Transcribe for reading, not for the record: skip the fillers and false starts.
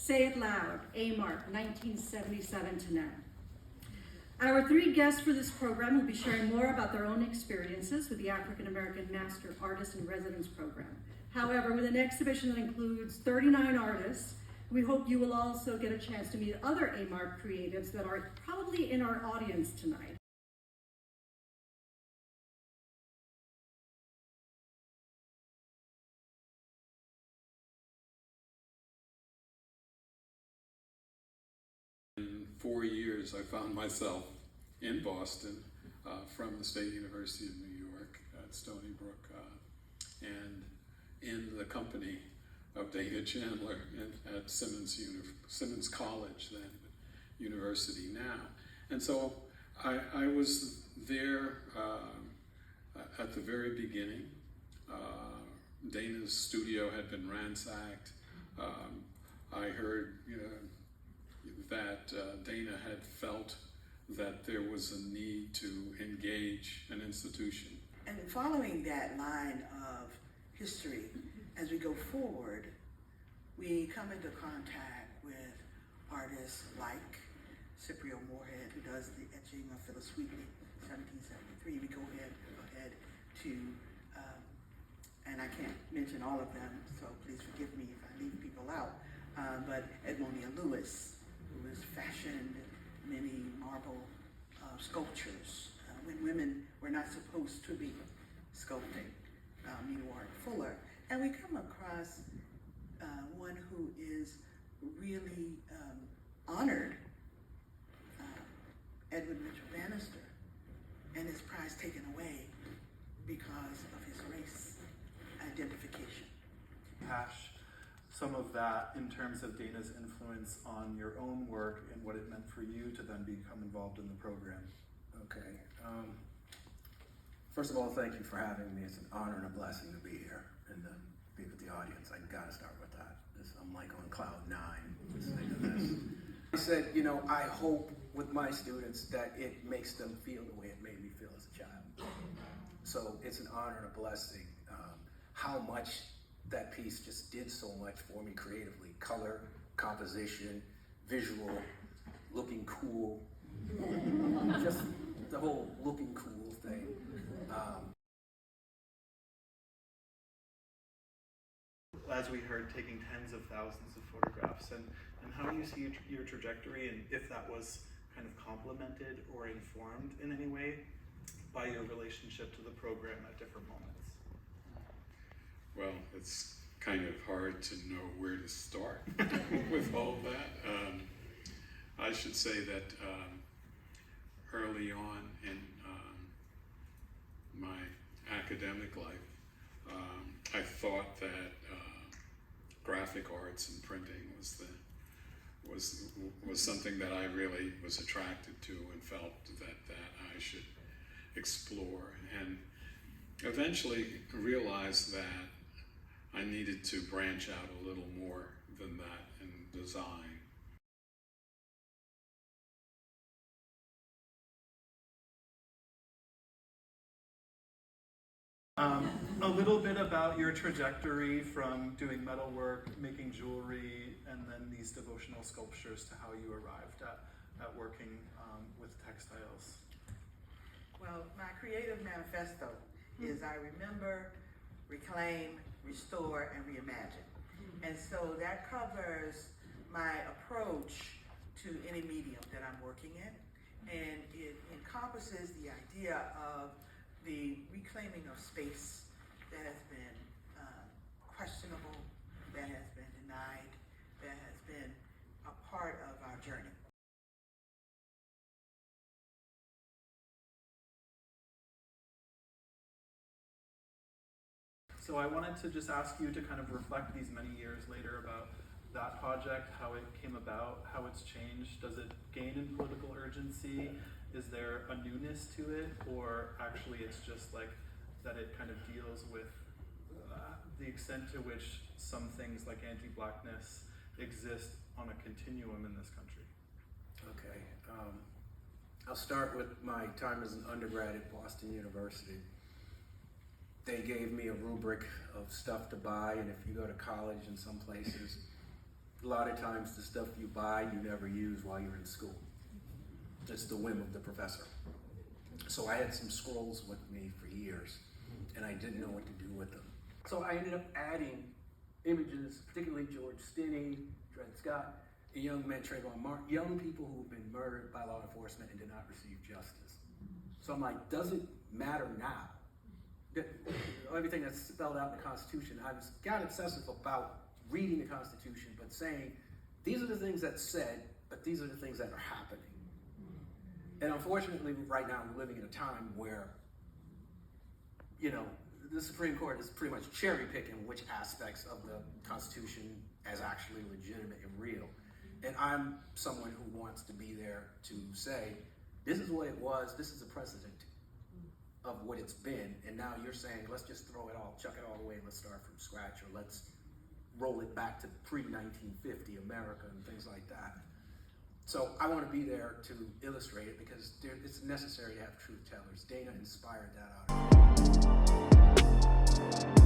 Say It Loud, AAMARP, 1977 to now. Our three guests for this program will be sharing more about their own experiences with the African American Master Artist-in-Residence program. However, with an exhibition that includes 39 artists, we hope you will also get a chance to meet other AAMARP creatives that are probably in our audience tonight. In 4 years, I found myself in Boston from the State University of New York at Stony Brook and in the company of Dana Chandler at Simmons College, then University now. And so I was there at the very beginning. Dana's studio had been ransacked. I heard that Dana had felt that there was a need to engage an institution. And following that line of history, as we go forward, we come into contact with artists like Cyprian Moorhead, who does the etching of Phyllis Wheatley, 1773. We go ahead to, and I can't mention all of them, so please forgive me if I leave people out, but Edmonia Lewis, who has fashioned many marble sculptures when women were not supposed to be sculpting, Art Fuller. And we come across one who is really honored, Edward Mitchell Bannister, and his prize taken away because of his race identification. Hash some of that in terms of Dana's influence on your own work and what it meant for you to then become involved in the program. Okay. First of all, thank you for having me. It's an honor and a blessing to be here and to be with the audience. I gotta start with that. I'm like on cloud 9 listening to this. I said, I hope with my students that it makes them feel the way it made me feel as a child. So it's an honor and a blessing. How much that piece just did so much for me creatively. Color, composition, visual, looking cool. Just the whole looking cool thing. As we heard, taking tens of thousands of photographs, and how do you see your trajectory, and if that was kind of complemented or informed in any way by your relationship to the program at different moments? Well, it's kind of hard to know where to start with all that. I should say that early on in my academic life, I thought that graphic arts and printing was something that I really was attracted to and felt that I should explore, and eventually realized that I needed to branch out a little more than that in design. A little bit about your trajectory from doing metalwork, making jewelry, and then these devotional sculptures to how you arrived at working with textiles. Well, my creative manifesto is I remember, reclaim, restore, and reimagine. And so that covers my approach to any medium that I'm working in. And it encompasses the idea of the reclaiming of space that has been questionable, that has been denied, that has been a part of our journey. So I wanted to just ask you to kind of reflect these many years later about that project, how it came about, how it's changed. Does it gain in political urgency? Is there a newness to it, or actually it's just like that it kind of deals with the extent to which some things like anti-Blackness exist on a continuum in this country? Okay. I'll start with my time as an undergrad at Boston University. They gave me a rubric of stuff to buy, and if you go to college in some places, A lot of times the stuff you buy, you never use while you're in school. Just the whim of the professor. So I had some scrolls with me for years, and I didn't know what to do with them. So I ended up adding images, particularly George Stinney, Dred Scott, a young man, Trayvon Martin, young people who have been murdered by law enforcement and did not receive justice. So I'm like, does it matter now? Everything that's spelled out in the Constitution, I got obsessive about reading the Constitution, but saying, these are the things that's said, but these are the things that are happening. And unfortunately, right now, we're living in a time where, you know, the Supreme Court is pretty much cherry picking which aspects of the Constitution as actually legitimate and real. And I'm someone who wants to be there to say, this is what it was, this is a precedent of what it's been, and now you're saying, let's just throw it all, chuck it all away, and let's start from scratch, or let's roll it back to pre-1950 America and things like that. So I want to be there to illustrate it because it's necessary to have truth tellers. Dana inspired that out of me.